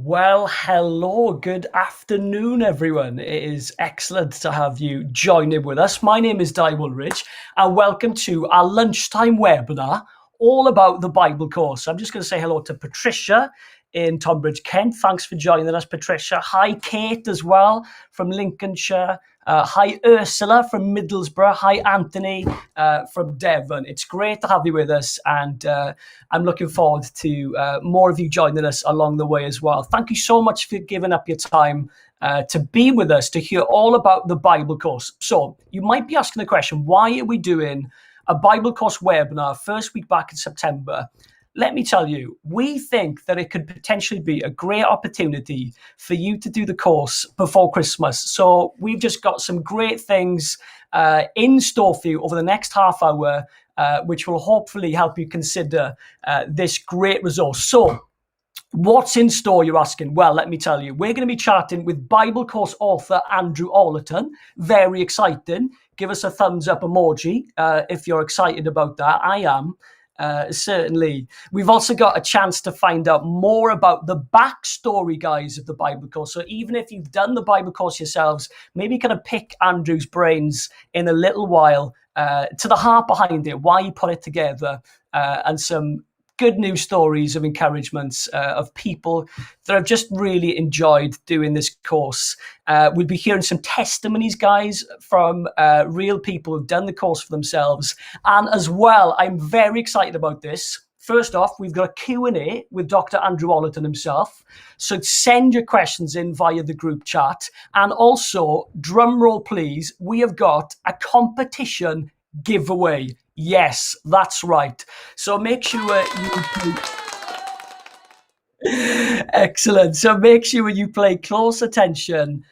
Well, hello, good afternoon, everyone. It is excellent to have you joining with us. My name is Dai Woolridge, and welcome to our lunchtime webinar all about the Bible course. I'm just going to say hello to Patricia in Tonbridge, Kent. Thanks for joining us, Patricia. Hi, Kate, as well, from Lincolnshire. Hi, Ursula from Middlesbrough. Hi, Anthony from Devon. It's great to have you with us, and I'm looking forward to more of you joining us along the way as well. Thank you so much for giving up your time to be with us, to hear all about the Bible course. So you might be asking the question, why are we doing a Bible course webinar first week back in September? Let me tell you, we think that it could potentially be a great opportunity for you to do the course before Christmas. So we've just got some great things in store for you over the next half hour, which will hopefully help you consider this great resource. So what's in store, you're asking? Well, let me tell you, we're going to be chatting with Bible course author Andrew Ollerton. Very exciting. Give us a thumbs up emoji if you're excited about that. I am. Certainly. We've also got a chance to find out more about the backstory, guys, of the Bible course. So even if you've done the Bible course yourselves, maybe kind of pick Andrew's brains in a little while to the heart behind it, why he put it together, and some good news stories of encouragements of people that have just really enjoyed doing this course. We'll be hearing some testimonies, guys, from real people who've done the course for themselves. And as well, I'm very excited about this. First off, we've got a Q&A with Dr. Andrew Ollerton himself. So send your questions in via the group chat. And also, drum roll please, we have got a competition giveaway. Yes, that's right. So make sure you excellent. So make sure you pay close attention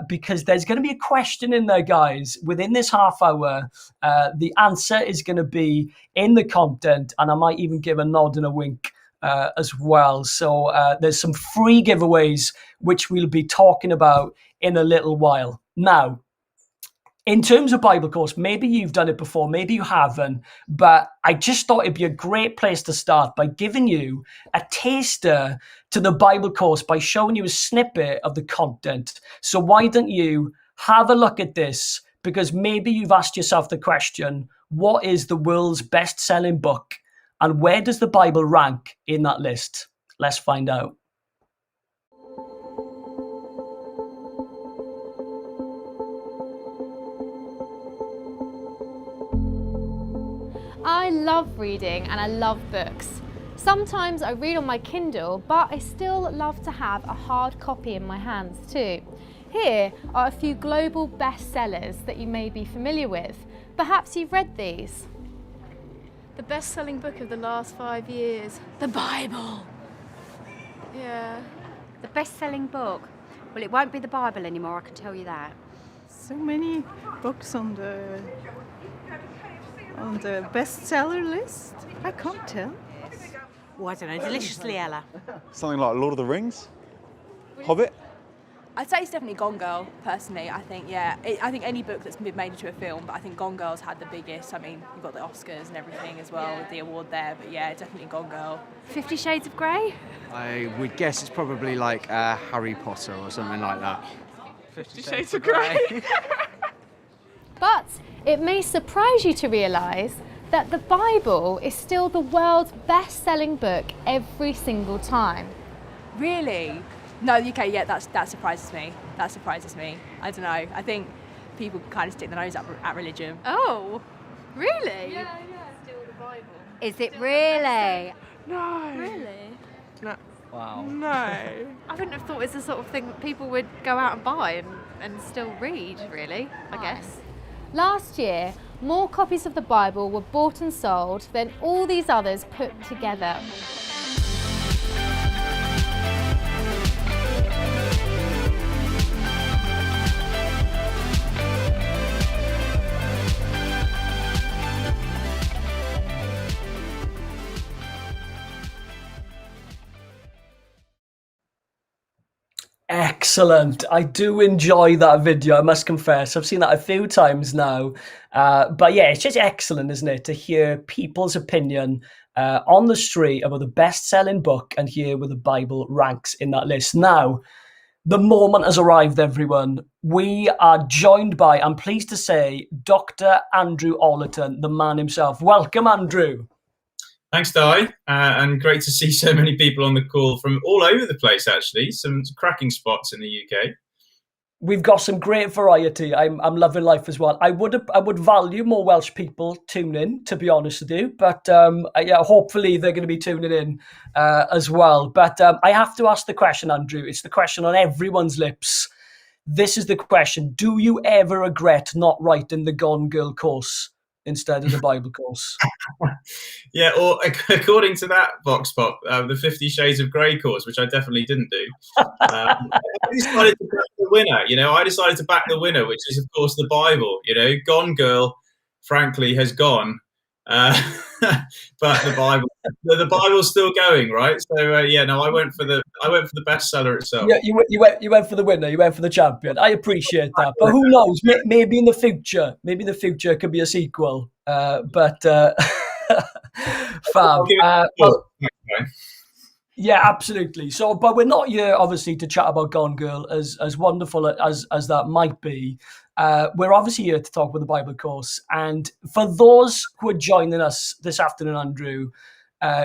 because there's going to be a question in there, guys, within this half hour. The answer is going to be in the content, and I might even give a nod and a wink as well. So there's some free giveaways which we'll be talking about in a little while. Now, in terms of Bible course, maybe you've done it before, maybe you haven't, but I just thought it'd be a great place to start by giving you a taster to the Bible course by showing you a snippet of the content. So why don't you have a look at this? Because maybe you've asked yourself the question, what is the world's best-selling book? And where does the Bible rank in that list? Let's find out. I love reading and I love books. Sometimes I read on my Kindle, but I still love to have a hard copy in my hands too. Here are a few global bestsellers that you may be familiar with. Perhaps you've read these. The best-selling book of the last 5 years. The Bible. Yeah. The best-selling book? Well, it won't be the Bible anymore, I can tell you that. So many books on the bestseller list. I can't tell. Oh, I don't know, Deliciously Ella. Something like Lord of the Rings? Hobbit? I'd say it's definitely Gone Girl, personally. I think, yeah. I think any book that's been made into a film, but I think Gone Girl's had the biggest. I mean, you've got the Oscars and everything as well with the award there, but yeah, definitely Gone Girl. 50 Shades of Grey? I would guess it's probably like Harry Potter or something like that. 50 Shades of Grey. But it may surprise you to realise that the Bible is still the world's best-selling book every single time. Really? No, okay, yeah, that surprises me. That surprises me. I don't know. I think people kind of stick their nose up at religion. Oh, really? Yeah. Still the Bible. Is it really? No. Really? No. Wow. No. I wouldn't have thought it's the sort of thing that people would go out and buy and still read, really, I guess. Last year, more copies of the Bible were bought and sold than all these others put together. Excellent. I do enjoy that video, I must confess. I've seen that a few times now. But yeah, it's just excellent, isn't it, to hear people's opinion on the street about the best-selling book, and here where the Bible ranks in that list. Now, the moment has arrived, everyone. We are joined by, I'm pleased to say, Dr. Andrew Ollerton, the man himself. Welcome, Andrew. Thanks, Di, and great to see so many people on the call from all over the place, actually. Some cracking spots in the UK. We've got some great variety. I'm loving life as well. I would value more Welsh people tune in, to be honest with you. But yeah, hopefully they're going to be tuning in as well. But I have to ask the question, Andrew. It's the question on everyone's lips. This is the question. Do you ever regret not writing the Gone Girl course instead of the Bible course? Yeah, or according to that Vox Pop, the 50 Shades of Grey course, which I definitely didn't do. I decided to back the winner, I decided to back the winner, which is, of course, the Bible. Gone Girl, frankly, has gone. But the Bible's still going, right? So yeah, no, I went for the bestseller itself. Yeah, you went for the winner. You went for the champion. I appreciate that, but who knows? Maybe in the future, could be a sequel. But fab. Yeah, absolutely. So, but we're not here, obviously, to chat about Gone Girl, as wonderful as that might be. We're obviously here to talk about the Bible course. And for those who are joining us this afternoon, Andrew,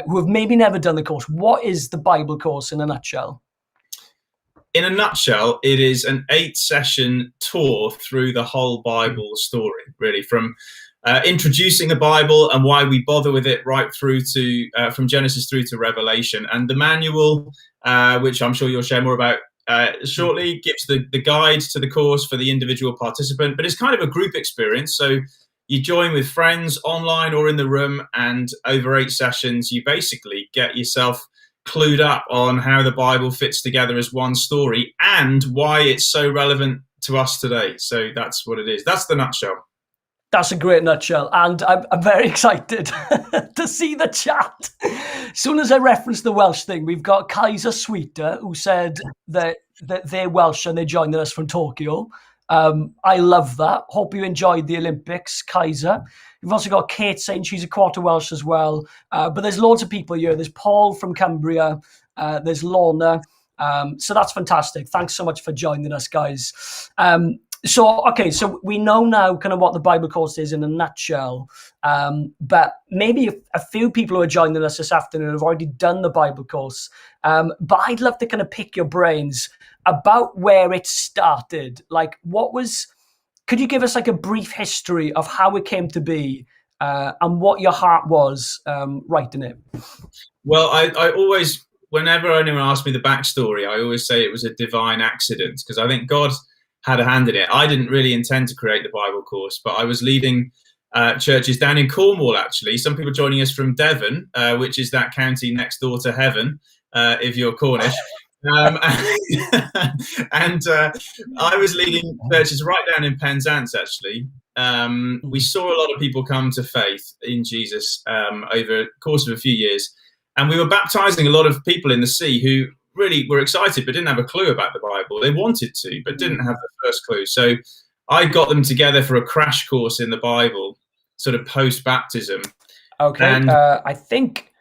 who have maybe never done the course, what is the Bible course in a nutshell? In a nutshell, it is an 8-session tour through the whole Bible story, really, from introducing the Bible and why we bother with it right through to from Genesis through to Revelation. And the manual, which I'm sure you'll share more about shortly, gives the guide to the course for the individual participant. But it's kind of a group experience. So you join with friends online or in the room, and over 8 sessions, you basically get yourself clued up on how the Bible fits together as one story and why it's so relevant to us today. So that's what it is. That's the nutshell. That's a great nutshell, and I'm very excited to see the chat. As soon as I reference the Welsh thing, we've got 𝘼𝙧𝙬𝙧𝙧 who said that they're Welsh and they're joining us from Tokyo. I love that. Hope you enjoyed the Olympics, Kaiser. We've also got Kate saying she's a quarter Welsh as well. But there's loads of people here. There's Paul from Cumbria. There's Lorna. So that's fantastic. Thanks so much for joining us, guys. So we know now kind of what the Bible course is in a nutshell, but maybe a few people who are joining us this afternoon have already done the Bible course, but I'd love to kind of pick your brains about where it started. Like, could you give us like a brief history of how it came to be and what your heart was writing it? Well, I always, whenever anyone asks me the backstory, I always say it was a divine accident, because I think God had a hand in it. I didn't really intend to create the Bible course, but I was leading churches down in Cornwall, actually. Some people joining us from Devon, which is that county next door to heaven, if you're Cornish. And I was leading churches right down in Penzance, actually. We saw a lot of people come to faith in Jesus over the course of a few years. And we were baptizing a lot of people in the sea who really were excited but didn't have a clue about the Bible. They wanted to, but didn't have the first clue. So I got them together for a crash course in the Bible, sort of post-baptism. Okay, and I think...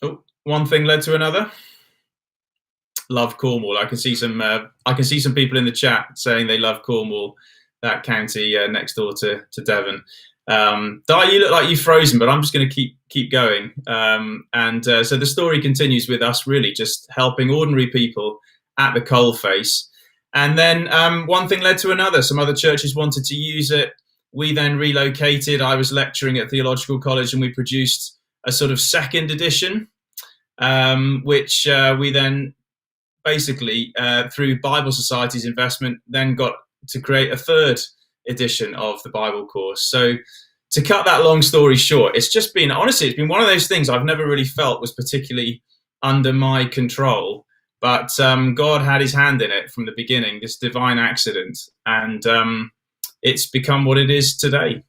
Oh, one thing led to another. Love Cornwall. I can see some people in the chat saying they love Cornwall, that county next door to Devon. Di, you look like you've frozen, but I'm just going to keep going. So the story continues with us really just helping ordinary people at the coalface. And then one thing led to another. Some other churches wanted to use it. We then relocated. I was lecturing at theological college, and we produced a sort of second edition, which we then basically, through Bible Society's investment, then got to create a third edition of the Bible course. So to cut that long story short, it's been one of those things I've never really felt was particularly under my control, but God had his hand in it from the beginning, this divine accident, and it's become what it is today.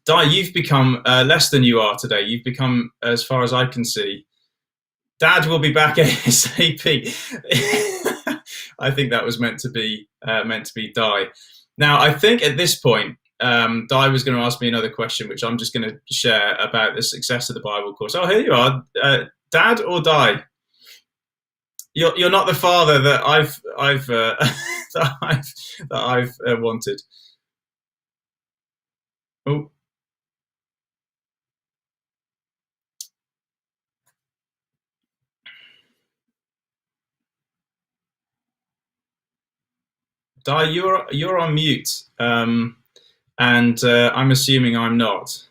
Di, you've become less than you are today. You've become, as far as I can see, Dad will be back ASAP. I think that was meant to be Di. Now, I think at this point, Dai was going to ask me another question, which I'm just going to share about the success of the Bible course. Oh, here you are, Dad or Dai? You're not the father that I've that I've wanted. Oh. Dai, you're on mute, and I'm assuming I'm not.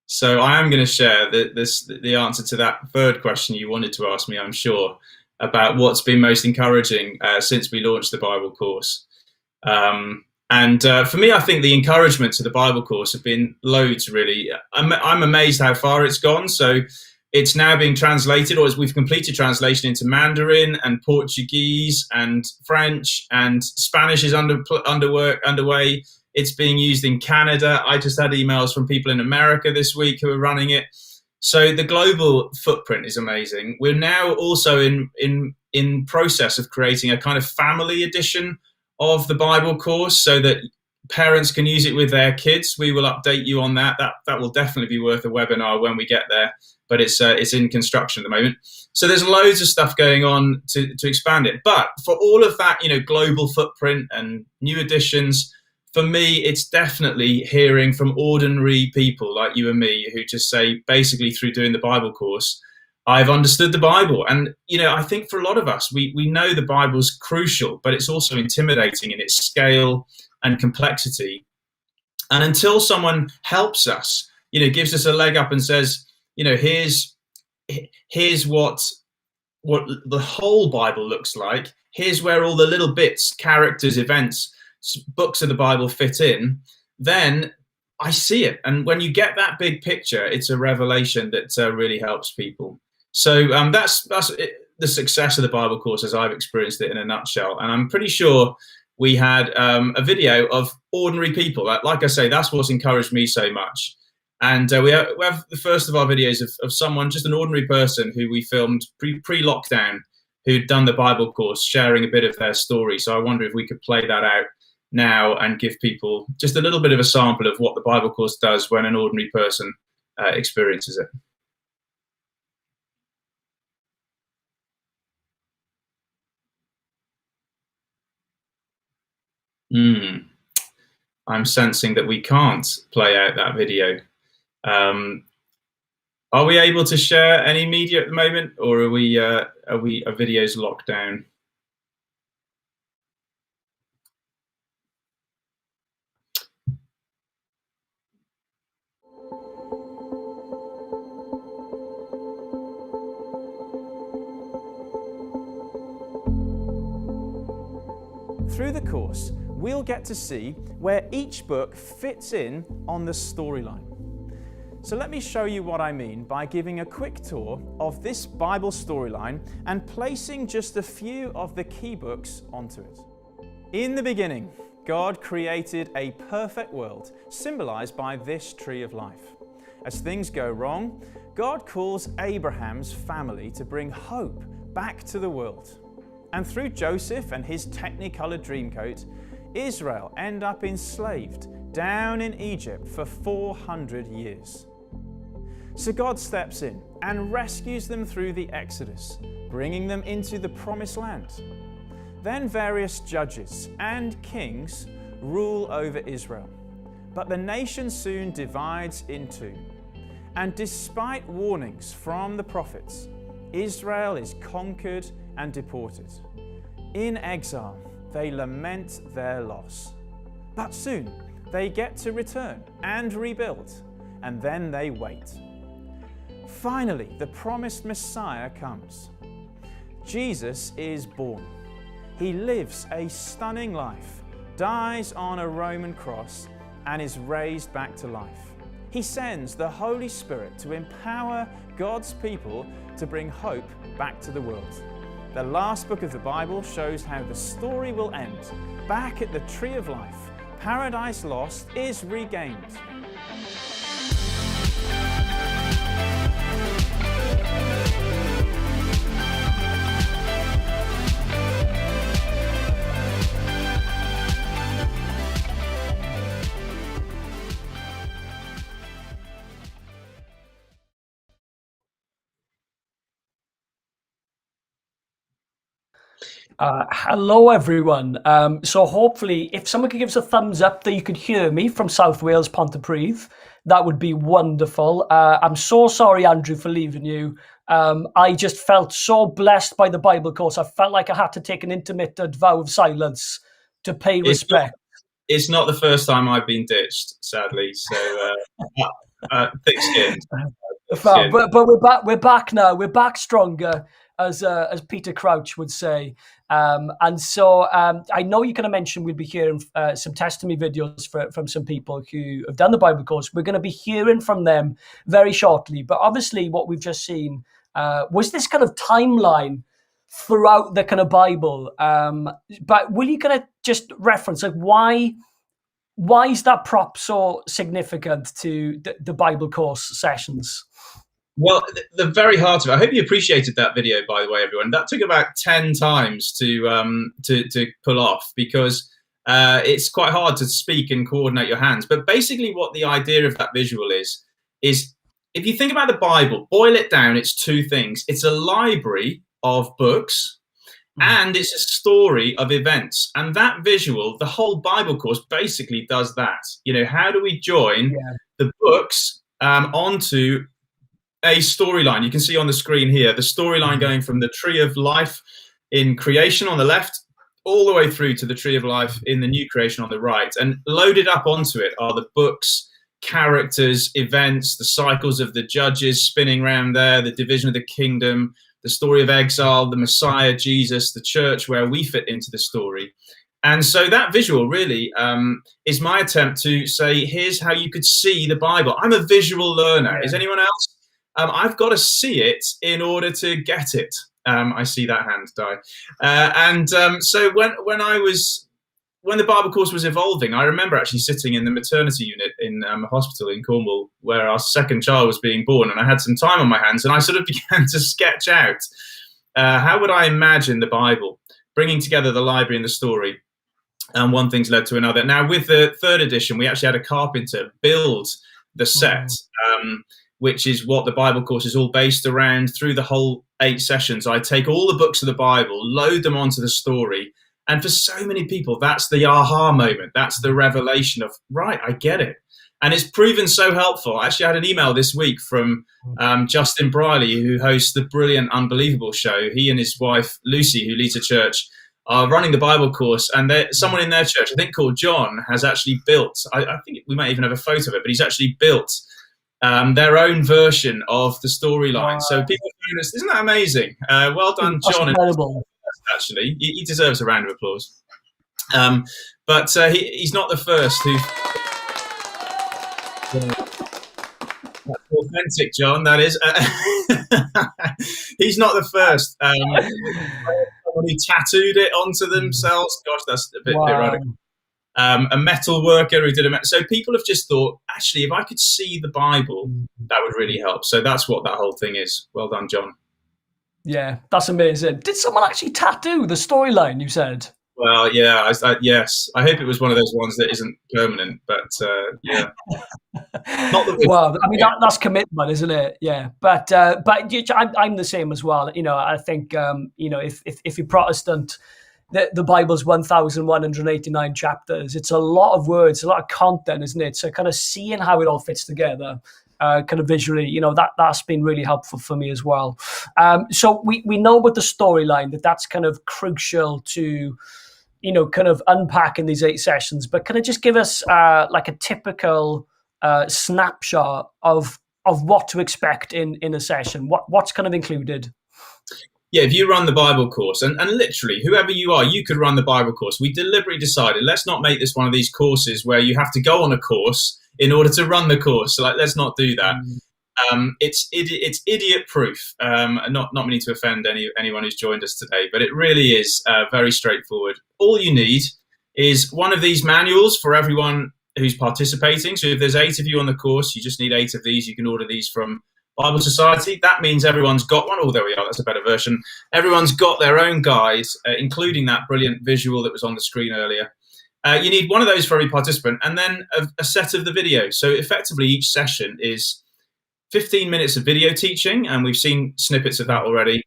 So I am going to share the answer to that third question you wanted to ask me, I'm sure, about what's been most encouraging since we launched the Bible course. For me, I think the encouragement to the Bible course have been loads, really. I'm amazed how far it's gone. So it's now being translated, or as we've completed translation into Mandarin and Portuguese and French, and Spanish is underway. It's being used in Canada. I just had emails from people in America this week who are running it. So the global footprint is amazing. We're now also in process of creating a kind of family edition of the Bible course so that parents can use it with their kids. We will update you on that. That will definitely be worth a webinar when we get there, but it's in construction at the moment. So there's loads of stuff going on to expand it. But for all of that, global footprint and new editions, for me, it's definitely hearing from ordinary people like you and me who just say, basically through doing the Bible course, I've understood the Bible. And, I think for a lot of us, we know the Bible's crucial, but it's also intimidating in its scale and complexity. And until someone helps us, gives us a leg up and says, here's what the whole Bible looks like. Here's where all the little bits, characters, events, books of the Bible fit in, then I see it. And when you get that big picture, it's a revelation that really helps people. So that's the success of the Bible course as I've experienced it in a nutshell. And I'm pretty sure we had a video of ordinary people. Like I say, that's what's encouraged me so much. And we have the first of our videos of someone, just an ordinary person who we filmed pre-lockdown, who'd done the Bible course, sharing a bit of their story. So I wonder if we could play that out now and give people just a little bit of a sample of what the Bible course does when an ordinary person experiences it. I'm sensing that we can't play out that video. Are we able to share any media at the moment, or are videos locked down? Through the course, we'll get to see where each book fits in on the storyline. So let me show you what I mean by giving a quick tour of this Bible storyline and placing just a few of the key books onto it. In the beginning, God created a perfect world, symbolized by this tree of life. As things go wrong, God calls Abraham's family to bring hope back to the world. And through Joseph and his technicolored dreamcoat, Israel end up enslaved down in Egypt for 400 years. So God steps in and rescues them through the Exodus, bringing them into the promised land. Then various judges and kings rule over Israel. But the nation soon divides in two. And despite warnings from the prophets, Israel is conquered and deported. In exile, they lament their loss. But soon, they get to return and rebuild, and then they wait. Finally, the promised Messiah comes. Jesus is born. He lives a stunning life, dies on a Roman cross, and is raised back to life. He sends the Holy Spirit to empower God's people to bring hope back to the world. The last book of the Bible shows how the story will end. Back at the tree of life, paradise lost is regained. Hello, everyone. So hopefully, if someone could give us a thumbs up that you could hear me from South Wales, Pontypridd, that would be wonderful. I'm so sorry, Andrew, for leaving you. I just felt so blessed by the Bible course. I felt like I had to take an intermittent vow of silence to pay respect. It's not the first time I've been ditched, sadly. So thick-skinned. But we're back. We're back now. We're back stronger, as Peter Crouch would say. And so I know you're going to mention we'll be hearing some testimony videos from some people who have done the Bible course. We're going to be hearing from them very shortly. But obviously, what we've just seen was this kind of timeline throughout the kind of Bible. But will you kind of just reference like why is that prop so significant to the Bible course sessions? Well, the very heart of it. I hope you appreciated that video, by the way, everyone. That took about 10 times to pull off because it's quite hard to speak and coordinate your hands. But basically what the idea of that visual is if you think about the Bible, boil it down, it's two things. It's a library of books and it's a story of events. And that visual, the whole Bible course basically does that. You know, how do we join the books onto a storyline? You can see on the screen here, the storyline going from the tree of life in creation on the left, all the way through to the tree of life in the new creation on the right. And loaded up onto it are the books, characters, events, the cycles of the judges spinning around there, the division of the kingdom, the story of exile, the Messiah, Jesus, the church, where we fit into the story. And so that visual really is my attempt to say, here's how you could see the Bible. I'm a visual learner. Is anyone else? I've got to see it in order to get it. I see that hand, Di. So when the Bible course was evolving, I remember actually sitting in the maternity unit in a hospital in Cornwall where our second child was being born, and I had some time on my hands, and I sort of began to sketch out how would I imagine the Bible, bringing together the library and the story. And one thing's led to another. Now, with the third edition, we actually had a carpenter build the set, which is what the Bible course is all based around. Through the whole 8 sessions, I take all the books of the Bible, load them onto the story. And for so many people, that's the aha moment. That's the revelation of, right, I get it. And it's proven so helpful. Actually, I had an email this week from Justin Briley, who hosts the brilliant Unbelievable show. He and his wife, Lucy, who leads a church, are running the Bible course. And someone in their church, I think called John, has actually built, I think we might even have a photo of it, but he's actually built their own version of the storyline. So people, isn't that amazing? Well done, John. Incredible. Actually, he deserves a round of applause. But he's not the first who. That's authentic, John. That is. He's not the first. Someone who tattooed it onto themselves. Gosh, that's a bit radical. A metal worker who did so people have just thought, actually, if I could see the Bible, that would really help. So that's what that whole thing is. Well done, John. Yeah, that's amazing. Did someone actually tattoo the storyline, you said? Well, yeah, yes. I hope it was one of those ones that isn't permanent, but yeah. Well, I mean, that's commitment, isn't it? Yeah, but I'm the same as well. You know, I think if you're Protestant, the Bible's 1,189 chapters. It's a lot of words, a lot of content, isn't it? So kind of seeing how it all fits together, kind of visually, that's been really helpful for me as well. So we know about the storyline, that's kind of crucial to, kind of unpacking these 8 sessions. But can I just give us like a typical snapshot of what to expect in a session? What's kind of included? Yeah, if you run the Bible course, and literally whoever you are, you could run the Bible course. We deliberately decided, let's not make this one of these courses where you have to go on a course in order to run the course. So let's not do that. It's idiot proof. Not meaning to offend anyone who's joined us today, but it really is very straightforward. All you need is one of these manuals for everyone who's participating. So if there's 8 of you on the course, you just need 8 of these. You can order these from Bible Society. That means everyone's got one. Oh, there we are. That's a better version. Everyone's got their own guide, including that brilliant visual that was on the screen earlier. You need one of those for every participant, and then a set of the video. So effectively, each session is 15 minutes of video teaching, and we've seen snippets of that already.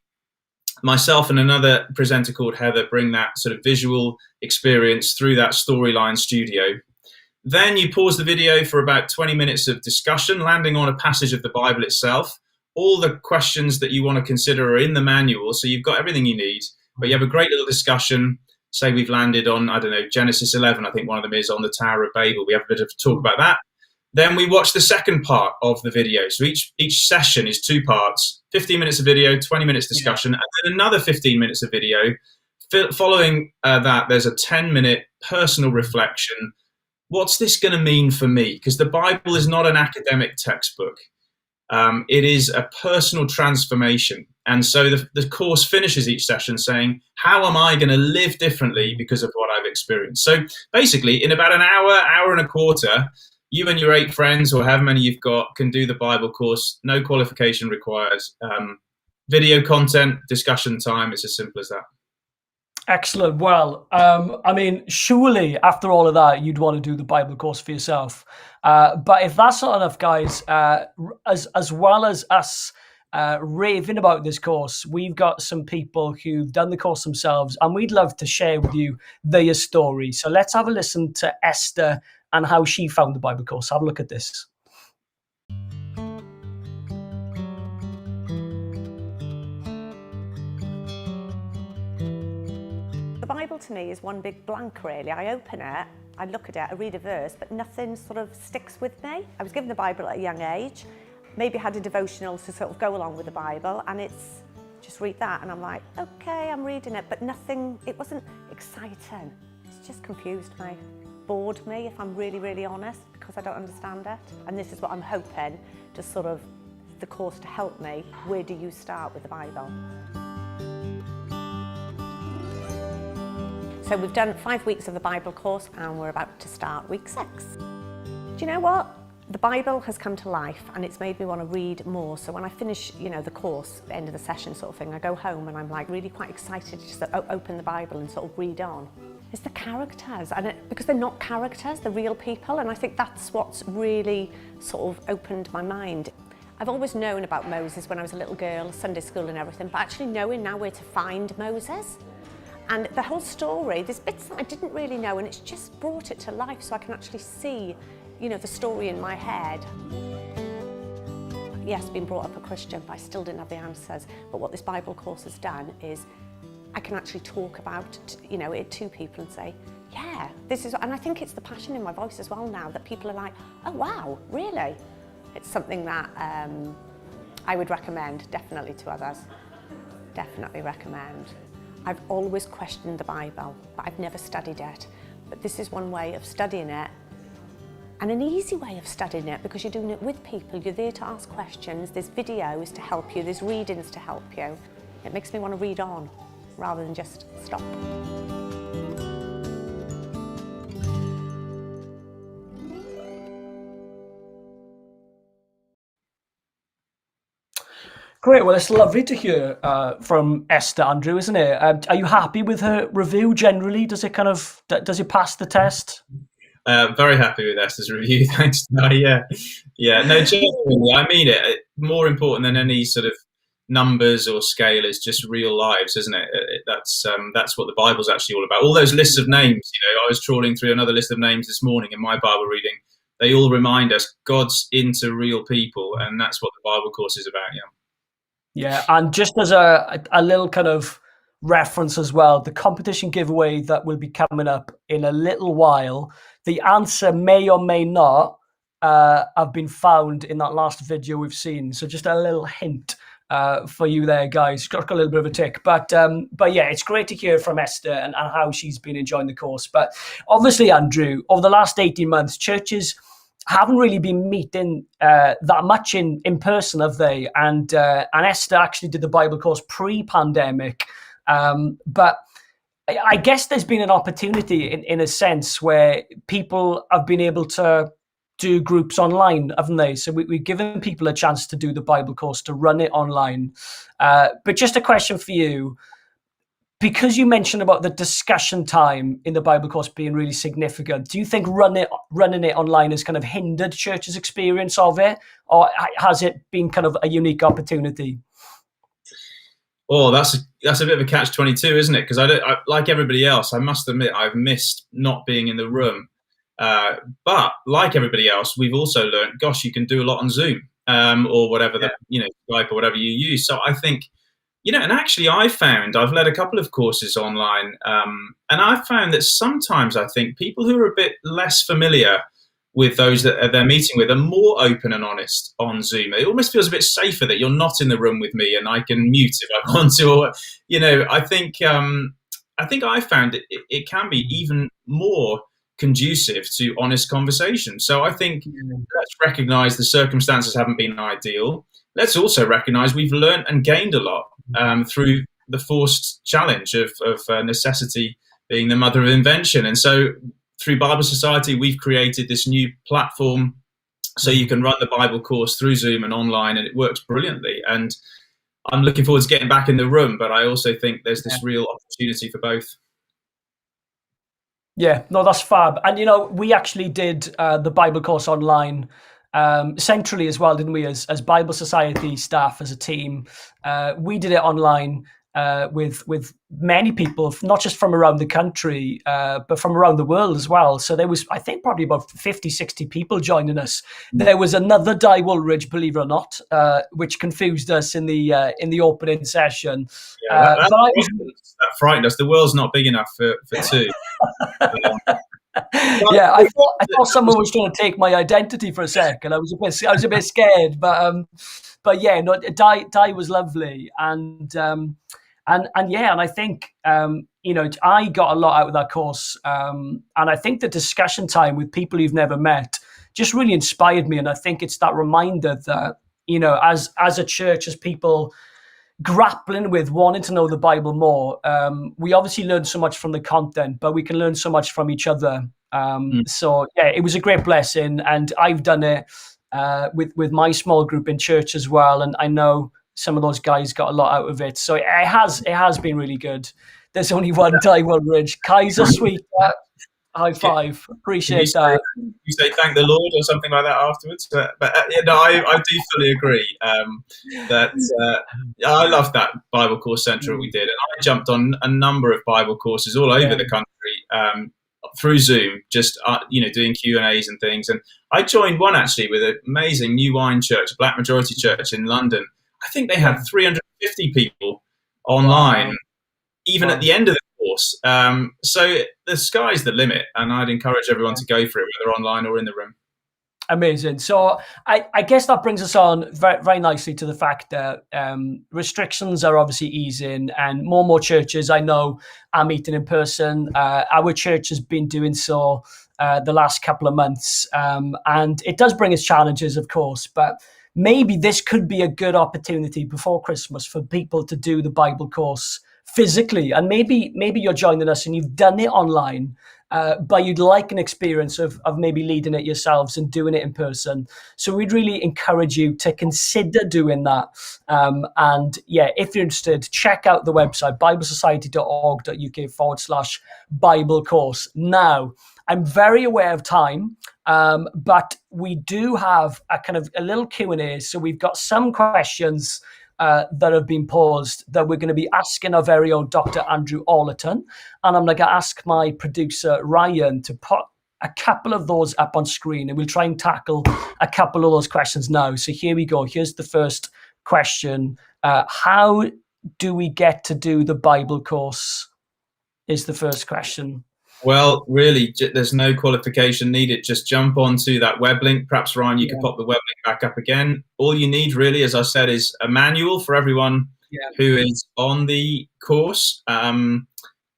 myself and another presenter called Heather bring that sort of visual experience through that storyline studio. Then you pause the video for about 20 minutes of discussion, landing on a passage of the Bible itself. All the questions that you want to consider are in the manual, so you've got everything you need, but you have a great little discussion. Say we've landed on, I don't know, Genesis 11, I think one of them is, on the Tower of Babel. We have a bit of talk about that. Then we watch the second part of the video. So each session is 2 parts, 15 minutes of video, 20 minutes discussion, and then another 15 minutes of video. Following that, there's a 10-minute personal reflection. What's this going to mean for me? Because the Bible is not an academic textbook. It is a personal transformation. And so the course finishes each session saying, how am I going to live differently because of what I've experienced? So basically, in about an hour, hour and a quarter, you and your 8 friends, or however many you've got, can do the Bible course. No qualification required. Video content, discussion time. It's as simple as that. Excellent. Well, I mean, surely after all of that, you'd want to do the Bible course for yourself. But if that's not enough, guys, as well as us raving about this course, we've got some people who've done the course themselves, and we'd love to share with you their story. So let's have a listen to Esther and how she found the Bible course. Have a look at this. The Bible to me is one big blank, really. I open it, I look at it, I read a verse, but nothing sort of sticks with me. I was given the Bible at a young age, maybe had a devotional to sort of go along with the Bible, and it's just read that, and I'm like, okay, I'm reading it, but nothing, it wasn't exciting. It's just confused me, bored me, if I'm really, really honest, because I don't understand it. And this is what I'm hoping to sort of, the course to help me. Where do you start with the Bible? So we've done 5 weeks of the Bible course, and we're about to start week 6. Do you know what? The Bible has come to life, and it's made me want to read more. So when I finish, the course, the end of the session sort of thing, I go home and I'm like really quite excited to just open the Bible and sort of read on. It's the characters, and because they're not characters, they're real people, and I think that's what's really sort of opened my mind. I've always known about Moses when I was a little girl, Sunday school and everything, but actually knowing now where to find Moses. And the whole story, there's bits that I didn't really know, and it's just brought it to life so I can actually see, the story in my head. Yes, being brought up a Christian, but I still didn't have the answers. But what this Bible course has done is I can actually talk about, it to people and say, yeah, this is, and I think it's the passion in my voice as well now that people are like, oh wow, really? It's something that I would recommend definitely to others. Definitely recommend. I've always questioned the Bible, but I've never studied it. But this is one way of studying it, and an easy way of studying it, because you're doing it with people, you're there to ask questions, there's videos to help you, there's readings to help you. It makes me want to read on, rather than just stop. Great. Well, it's lovely to hear from Esther, Andrew, isn't it? Are you happy with her review generally? Does it does it pass the test? Very happy with Esther's review. Thanks. Yeah. No, genuinely, I mean it. More important than any sort of numbers or scale is just real lives, isn't it? That's what the Bible's actually all about. All those lists of names. I was trawling through another list of names this morning in my Bible reading. They all remind us God's into real people, and that's what the Bible course is about. Yeah. Yeah, and just as a little kind of reference as well, the competition giveaway that will be coming up in a little while, the answer may or may not have been found in that last video we've seen. So just a little hint for you there, guys. Got a little bit of a tick. But yeah, it's great to hear from Esther and how she's been enjoying the course. But obviously, Andrew, over the last 18 months, churches haven't really been meeting that much in person, have they? And Esther actually did the Bible course pre-pandemic. But I guess there's been an opportunity in a sense where people have been able to do groups online, haven't they? So we've given people a chance to do the Bible course, to run it online. But just a question for you. Because you mentioned about the discussion time in the Bible course being really significant, do you think running it online has kind of hindered church's experience of it, or has it been kind of a unique opportunity? Oh, that's a bit of a catch-22, isn't it? Because I, like everybody else, I must admit I've missed not being in the room. But like everybody else, we've also learned, gosh, you can do a lot on Zoom or whatever Skype or whatever you use. So I think, and actually I've led a couple of courses online, and I've found that sometimes I think people who are a bit less familiar with those that they're meeting with are more open and honest on Zoom. It almost feels a bit safer that you're not in the room with me and I can mute if I want to. Or, I think I found it can be even more conducive to honest conversation. So I think let's recognise the circumstances haven't been ideal. Let's also recognise we've learned and gained a lot through the forced challenge of necessity being the mother of invention. And so through Bible Society, we've created this new platform so you can run the Bible course through Zoom and online, and it works brilliantly. And I'm looking forward to getting back in the room, but I also think there's this real opportunity for both. Yeah, no, that's fab. And, we actually did the Bible course online centrally as well, didn't we? As Bible Society staff, as a team, we did it online with many people, not just from around the country, but from around the world as well. So there was, I think, probably about 50, 60 people joining us. There was another Dai Woolridge, believe it or not, which confused us in the opening session. Yeah, that frightened us. The world's not big enough for two. Yeah, I thought someone was trying to take my identity for a second. I was a bit scared, but yeah, no, Dai was lovely, and I think I got a lot out of that course, and I think the discussion time with people you've never met just really inspired me, and I think it's that reminder that as a church, as people grappling with wanting to know the Bible more, we obviously learn so much from the content, but we can learn so much from each other. So yeah, it was a great blessing, and I've done it with my small group in church as well, and I know some of those guys got a lot out of it. So it has been really good. There's only one Dai Woolridge. Kaiser Sweet, high five. Appreciate that. You say thank the Lord or something like that afterwards, but I do fully agree that I love that Bible course central we did, and I jumped on a number of Bible courses all over the country through Zoom, just doing Q&As and things. And I joined one actually with an amazing New Wine Church, a Black majority church in London. I think they had 350 people online, even at the end of the course. So the sky's the limit, and I'd encourage everyone to go for it, whether online or in the room. Amazing. So I guess that brings us on very, very nicely to the fact that restrictions are obviously easing, and more churches I know are meeting in person. Our church has been doing so the last couple of months, and it does bring us challenges, of course, but maybe this could be a good opportunity before Christmas for people to do the Bible course physically. And maybe you're joining us and you've done it online, but you'd like an experience of maybe leading it yourselves and doing it in person. So we'd really encourage you to consider doing that. And yeah, if you're interested, check out the website, biblesociety.org.uk/Bible course. Now, I'm very aware of time, but we do have a little Q&A. So we've got some questions that have been posed that we're going to be asking our very own Dr. Andrew Ollerton. And I'm going to ask my producer, Ryan, to put a couple of those up on screen, and we'll try and tackle a couple of those questions now. So here we go. Here's the first question. How do we get to do the Bible course is the first question. Well, really, there's no qualification needed. Just jump onto that web link. Perhaps, Ryan, you could pop the web link back up again. All you need, really, as I said, is a manual for everyone who is on the course. And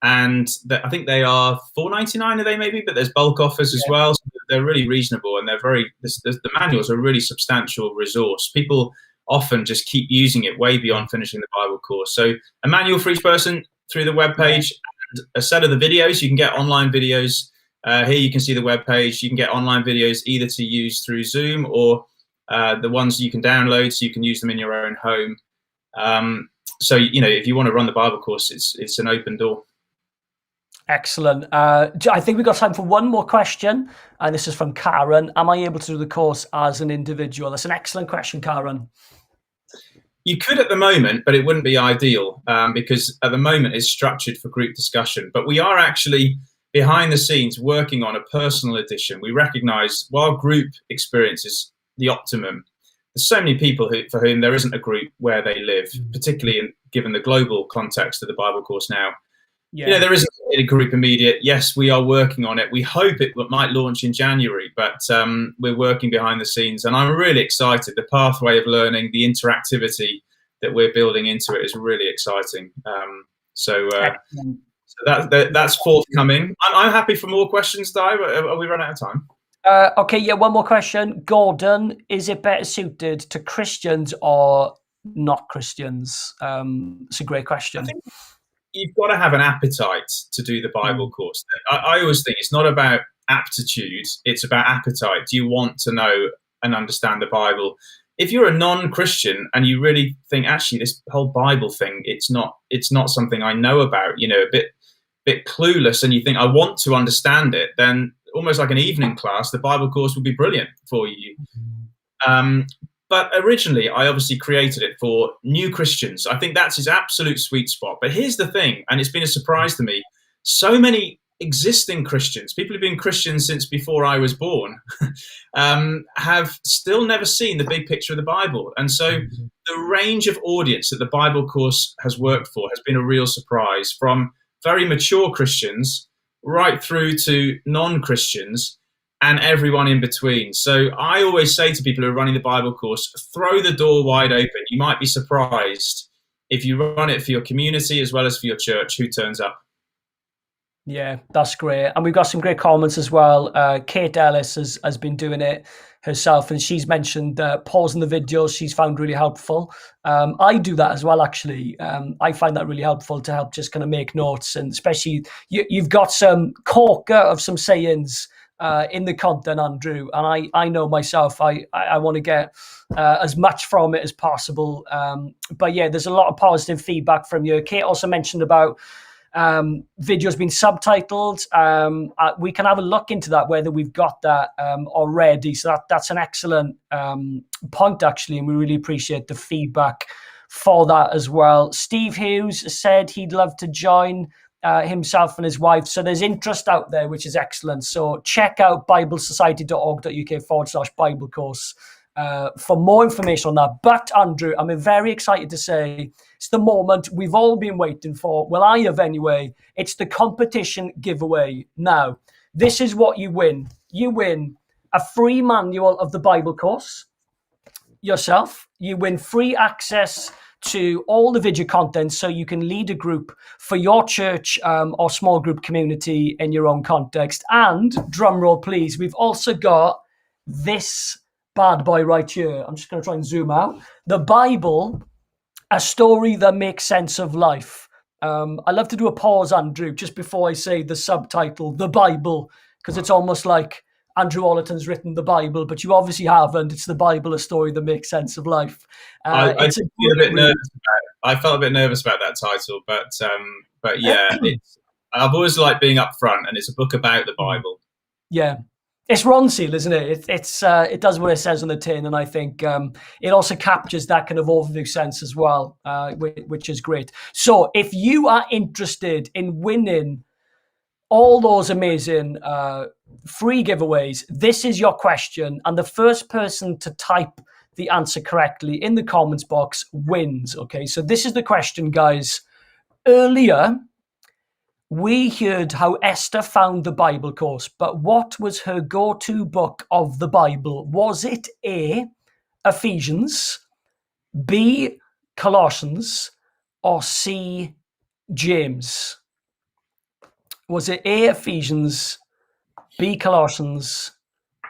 I think they are $4.99 a day, maybe, but there's bulk offers as well. So they're really reasonable, and they're the manuals are a really substantial resource. People often just keep using it way beyond finishing the Bible course. So a manual for each person through the webpage. A set of the videos. You can get online videos. Here you can see the web page. You can get online videos either to use through Zoom or the ones you can download so you can use them in your own home. So, if you want to run the Bible course, it's an open door. Excellent. I think we've got time for one more question, and this is from Karen. Am I able to do the course as an individual? That's an excellent question, Karen. You could at the moment, but it wouldn't be ideal because at the moment it's structured for group discussion. But we are actually behind the scenes working on a personal edition. We recognise while group experience is the optimum, there's so many people for whom there isn't a group where they live, particularly given the global context of the Bible course now. Yeah. You know, there isn't a group immediate. Yes, we are working on it. We hope it might launch in January, but we're working behind the scenes. And I'm really excited. The pathway of learning, the interactivity that we're building into it is really exciting. So that's forthcoming. I'm happy for more questions, Dai. Are we running out of time? Okay, yeah, one more question. Gordon, is it better suited to Christians or not Christians? It's a great question. You've got to have an appetite to do the Bible course. I always think it's not about aptitude, it's about appetite. Do you want to know and understand the Bible? If you're a non-Christian and you really think, actually, this whole Bible thing, it's not something I know about, you know, a bit clueless, and you think, I want to understand it, then almost like an evening class, the Bible course would be brilliant for you. But originally, I obviously created it for new Christians. I think that's his absolute sweet spot. But here's the thing, and it's been a surprise to me, so many existing Christians, people who've been Christians since before I was born, have still never seen the big picture of the Bible. And so the range of audience that the Bible course has worked for has been a real surprise, from very mature Christians right through to non-Christians and everyone in between. So I always say to people who are running the Bible course, throw the door wide open. You might be surprised if you run it for your community as well as for your church who turns up. Yeah, that's great. And we've got some great comments as well. Kate Ellis has been doing it herself, and she's mentioned pausing the videos she's found really helpful. I do that as well, actually. I find that really helpful to help just kind of make notes, and especially you've got some corker of some sayings in the content, Andrew, and I know myself, I want to get as much from it as possible. But yeah, there's a lot of positive feedback from you. Kate also mentioned about videos being subtitled. We can have a look into that, whether we've got that already. So that's an excellent point, actually, and we really appreciate the feedback for that as well. Steve Hughes said he'd love to join himself and his wife. So there's interest out there, which is excellent. So check out biblesociety.org.uk/Bible course for more information on that. But Andrew, I'm very excited to say it's the moment we've all been waiting for. Well, I have anyway. It's the competition giveaway. Now, this is what you win. You win a free manual of the Bible course yourself. You win free access to all the video content so you can lead a group for your church or small group community in your own context. And, drum roll please, we've also got this bad boy right here. I'm just going to try and zoom out. The Bible, a story that makes sense of life. I love to do a pause, Andrew, just before I say the subtitle, The Bible, because it's almost like Andrew Ollerton's written the Bible, but you obviously haven't. It's the Bible, a story that makes sense of life. I felt a bit nervous about that title, but yeah, I've always liked being up front, and it's a book about the Bible. Yeah. It's Ron Seal, isn't it? It does what it says on the tin, and I think it also captures that kind of overview sense as well, which is great. So if you are interested in winning all those amazing free giveaways, this is your question, and the first person to type the answer correctly in the comments box wins. Okay, so this is the question, guys. Earlier, we heard how Esther found the Bible course, but what was her go-to book of the Bible? Was it A, Ephesians, B, Colossians, or C, James? Was it A, Ephesians, B, Colossians,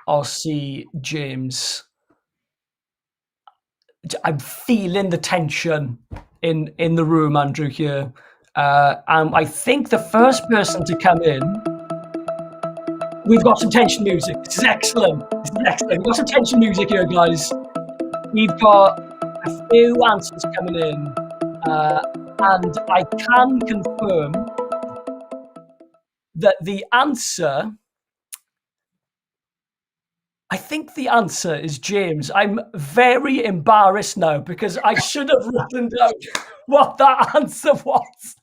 or C, James? I'm feeling the tension in the room, Andrew, here. I think the first person to come in, we've got some tension music. This is excellent. We've got some tension music here, guys. We've got a few answers coming in, and I can confirm that the answer I think the answer is James. I'm very embarrassed now because I should have written down what that answer was.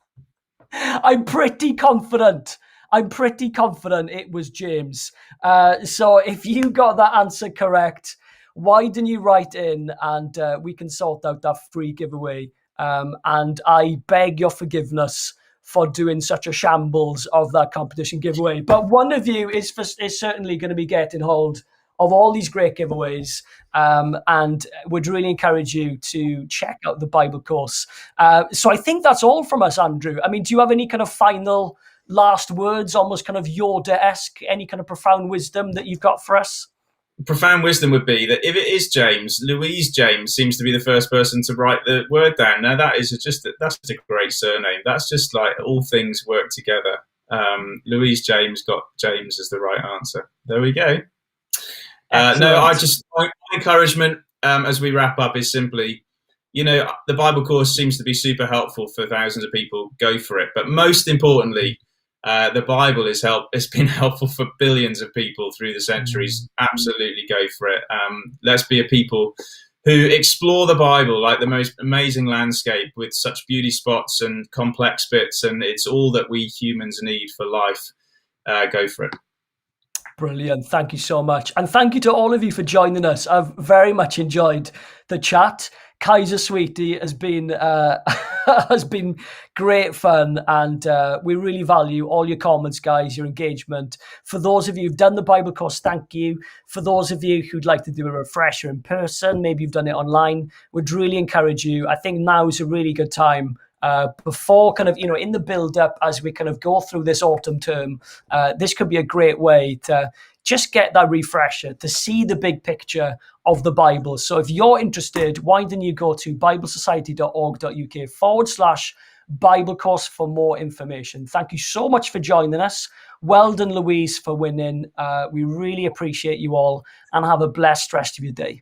I'm pretty confident it was James. So if you got that answer correct, why didn't you write in and we can sort out that free giveaway. And I beg your forgiveness for doing such a shambles of that competition giveaway. But one of you is certainly going to be getting hold of all these great giveaways, and would really encourage you to check out the Bible course. So I think that's all from us, Andrew. I mean, do you have any kind of final last words, almost kind of Yoda-esque, any kind of profound wisdom that you've got for us? Profound wisdom would be that if it is James, 𝘠𝙧𝙧𝙧 seems to be the first person to write the word down. Now that's just a great surname. That's just like all things work together. 𝘠𝙧𝙧𝙧 got James as the right answer. There we go. My encouragement as we wrap up is simply, the Bible course seems to be super helpful for thousands of people. Go for it. But most importantly, the Bible has been helpful for billions of people through the centuries. Absolutely go for it. Let's be a people who explore the Bible like the most amazing landscape with such beauty spots and complex bits, and it's all that we humans need for life. Go for it. Brilliant. Thank you so much. And thank you to all of you for joining us. I've very much enjoyed the chat. 𝘖𝙧𝙬𝙧 has been great fun, and we really value all your comments, guys, your engagement. For those of you who've done the Bible course, thank you. For those of you who'd like to do a refresher in person, maybe you've done it online, would really encourage you. I think now is a really good time before kind of, in the build up as we kind of go through this autumn term. This could be a great way to just get that refresher, to see the big picture of the Bible. So if you're interested, why don't you go to biblesociety.org.uk/Bible course for more information. Thank you so much for joining us. Well done, Louise, for winning. We really appreciate you all, and have a blessed rest of your day.